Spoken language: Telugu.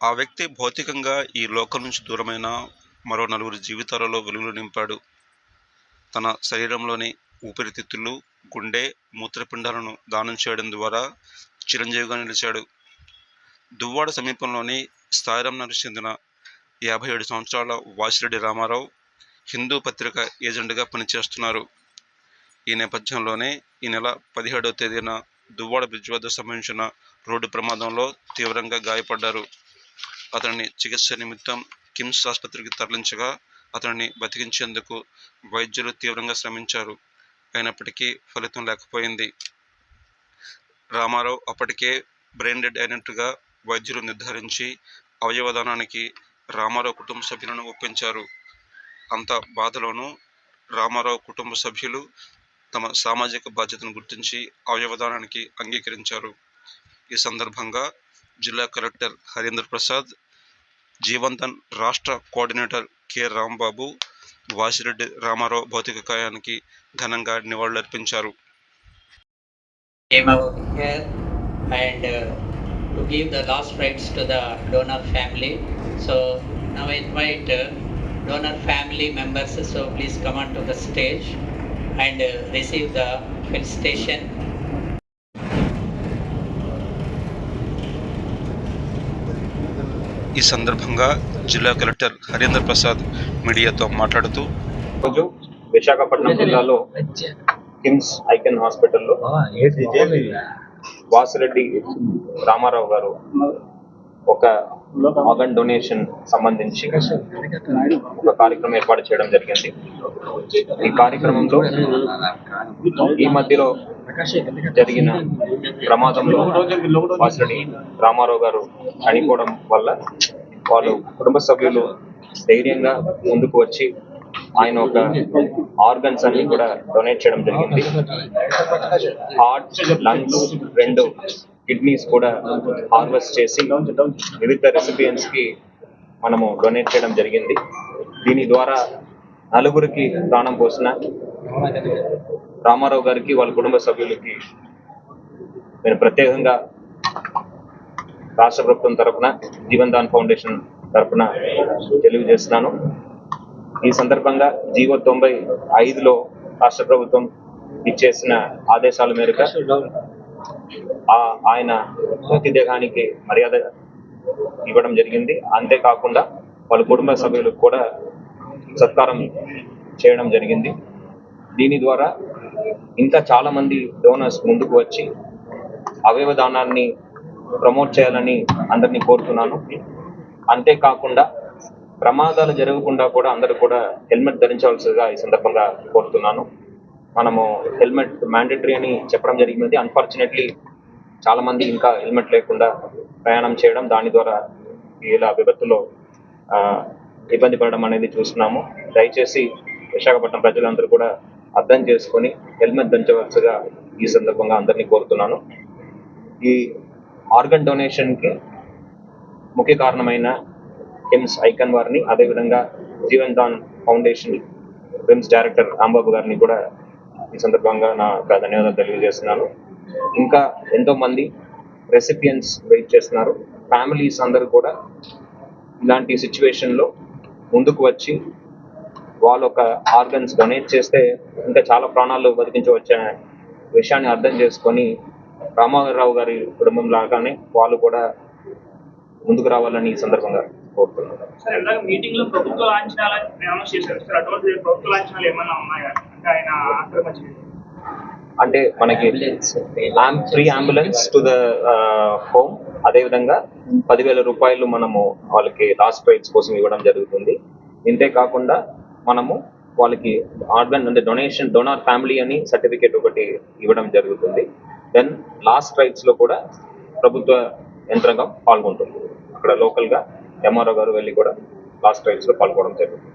ఆ వ్యక్తి భౌతికంగా ఈ లోకం నుంచి దూరమైన మరో నలుగురు జీవితాలలో వెలుగులు నింపాడు. తన శరీరంలోని ఊపిరితిత్తులు, గుండె, మూత్రపిండాలను దానం చేయడం ద్వారా చిరంజీవిగా నిలిచాడు. దువ్వాడ సమీపంలోని స్థాయిరంనకు చెందిన 57 సంవత్సరాల వాసిరెడ్డి రామారావు హిందూ పత్రిక ఏజెంట్గా పనిచేస్తున్నారు. ఈ నేపథ్యంలోనే ఈ నెల 17వ తేదీన దువ్వాడ బ్రిడ్జ్ వద్ద సంభవించిన రోడ్డు ప్రమాదంలో తీవ్రంగా గాయపడ్డారు. అతనిని చికిత్స నిమిత్తం కిమ్స్ ఆసుపత్రికి తరలించగా అతనిని బతికించేందుకు వైద్యులు తీవ్రంగా శ్రమించారు. అయినప్పటికీ ఫలితం లేకపోయింది. రామారావు అప్పటికే బ్రెయిన్ డెడ్ అయినట్టుగా వైద్యులు నిర్ధారించి అవయవదానానికి రామారావు కుటుంబ సభ్యులను ఒప్పించారు. అంత బాధలోనూ రామారావు కుటుంబ సభ్యులు తమ సామాజిక బాధ్యతను గుర్తించి అవయవదానానికి అంగీకరించారు. ఈ సందర్భంగా జిల్లా కలెక్టర్ హరీంద్ర ప్రసాద్, జీవంతన్ రాష్ట్ర కోఆర్డినేటర్ కె రాంబాబు వాసిరెడ్డి రామారావు భౌతిక కాయానికి ఘనంగా నివాళులర్పించారు. To give the last rites to the donor family. So now I invite donor family members, so please come on to the stage and receive the felicitation. ఈ సందర్భంగా జిల్లా కలెక్టర్ హరీంద్ర ప్రసాద్ మీడియాతో మాట్లాడుతూ, రోజు విశాఖపట్నం జిల్లాలో కిమ్స్ ఐకెన్ హాస్పిటల్లో వాసిరెడ్డి రామారావు గారు ఒక ఆర్గన్ డొనేషన్ సంబంధించి ఒక కార్యక్రమం ఏర్పాటు చేయడం జరిగింది. ఈ కార్యక్రమంలో ఈ మధ్యలో జరిగిన ప్రమాదంలో వాసిరెడ్డి రామారావు గారు చనిపోవడం వల్ల వాళ్ళు కుటుంబ సభ్యులు ధైర్యంగా ముందుకు వచ్చి ఆయన ఒక ఆర్గన్స్ అన్ని కూడా డొనేట్ చేయడం జరిగింది. హార్ట్, లంగ్స్, 2 కిడ్నీస్ కూడా హార్వెస్ట్ చేసి వివిధ రెసిపియన్స్ కి మనము డొనేట్ చేయడం జరిగింది. దీని ద్వారా నలుగురికి ప్రాణం పోసిన రామారావు గారికి, వాళ్ళ కుటుంబ సభ్యులకి నేను ప్రత్యేకంగా రాష్ట్ర ప్రభుత్వం తరఫున, జీవన్దాన్ ఫౌండేషన్ తరఫున తెలియజేస్తున్నాను. ఈ సందర్భంగా జీవో 95లో రాష్ట్ర ప్రభుత్వం ఇచ్చేసిన ఆదేశాల మేరకు ఆయన మృతదేహానికి మర్యాద ఇవ్వడం జరిగింది. అంతేకాకుండా వాళ్ళ కుటుంబ సభ్యులకు కూడా సత్కారం చేయడం జరిగింది. దీని ద్వారా ఇంకా చాలా మంది డోనర్స్ ముందుకు వచ్చి అవయవ దానాన్ని ప్రమోట్ చేయాలని అందరినీ కోరుతున్నాను. అంతేకాకుండా ప్రమాదాలు జరగకుండా కూడా అందరూ కూడా హెల్మెట్ ధరించవలసిగా ఈ సందర్భంగా కోరుతున్నాను. మనము హెల్మెట్ మ్యాండేటరీ అని చెప్పడం జరిగింది. అన్ఫార్చునేట్లీ చాలా మంది ఇంకా హెల్మెట్ లేకుండా ప్రయాణం చేయడం, దాని ద్వారా ఇలా విపత్తులో ఇబ్బంది పడడం అనేది చూస్తున్నాము. దయచేసి విశాఖపట్నం ప్రజలందరూ కూడా అర్థం చేసుకొని హెల్మెట్ ధరించవలసిగా ఈ సందర్భంగా అందరినీ కోరుతున్నాను. ఈ ఆర్గన్ డొనేషన్కి ముఖ్య కారణమైన కిమ్స్ ఐకాన్ వారిని, అదేవిధంగా జీవన్దాన్ ఫౌండేషన్ కిమ్స్ డైరెక్టర్ రాంబాబు గారిని కూడా ఈ సందర్భంగా నా ధన్యవాదాలు తెలియజేస్తున్నాను. ఇంకా ఎంతో మంది రెసిపియన్స్ వెయిట్ చేస్తున్నారు. ఫ్యామిలీస్ అందరూ కూడా ఇలాంటి సిచ్యువేషన్లో ముందుకు వచ్చి వాళ్ళు ఒక ఆర్గన్స్ డొనేట్ చేస్తే ఇంకా చాలా ప్రాణాలు బతికించవచ్చనే విషయాన్ని అర్థం చేసుకొని రామారావు గారి కుటుంబం లాగానే వాళ్ళు కూడా ముందుకు రావాలని ఈ సందర్భంగా కోరుతున్నాను. అంటే మనకి free ambulance to the home, అదేవిధంగా 10,000 రూపాయలు మనము వాళ్ళకి లాస్ట్ రైట్స్ కోసం ఇవ్వడం జరుగుతుంది. ఇంతే కాకుండా మనము వాళ్ళకి ఆర్గన్ అంటే డోనార్ ఫ్యామిలీ అని సర్టిఫికేట్ ఒకటి ఇవ్వడం జరుగుతుంది. దెన్ లాస్ట్ రైట్స్ లో కూడా ప్రభుత్వ యంత్రాంగం పాల్గొంటుంది. అక్కడ లోకల్ గా ఎంఆర్ఓ గారు వెళ్ళి కూడా లాస్ట్ రైట్స్ లో పాల్గొనడం జరుగుతుంది.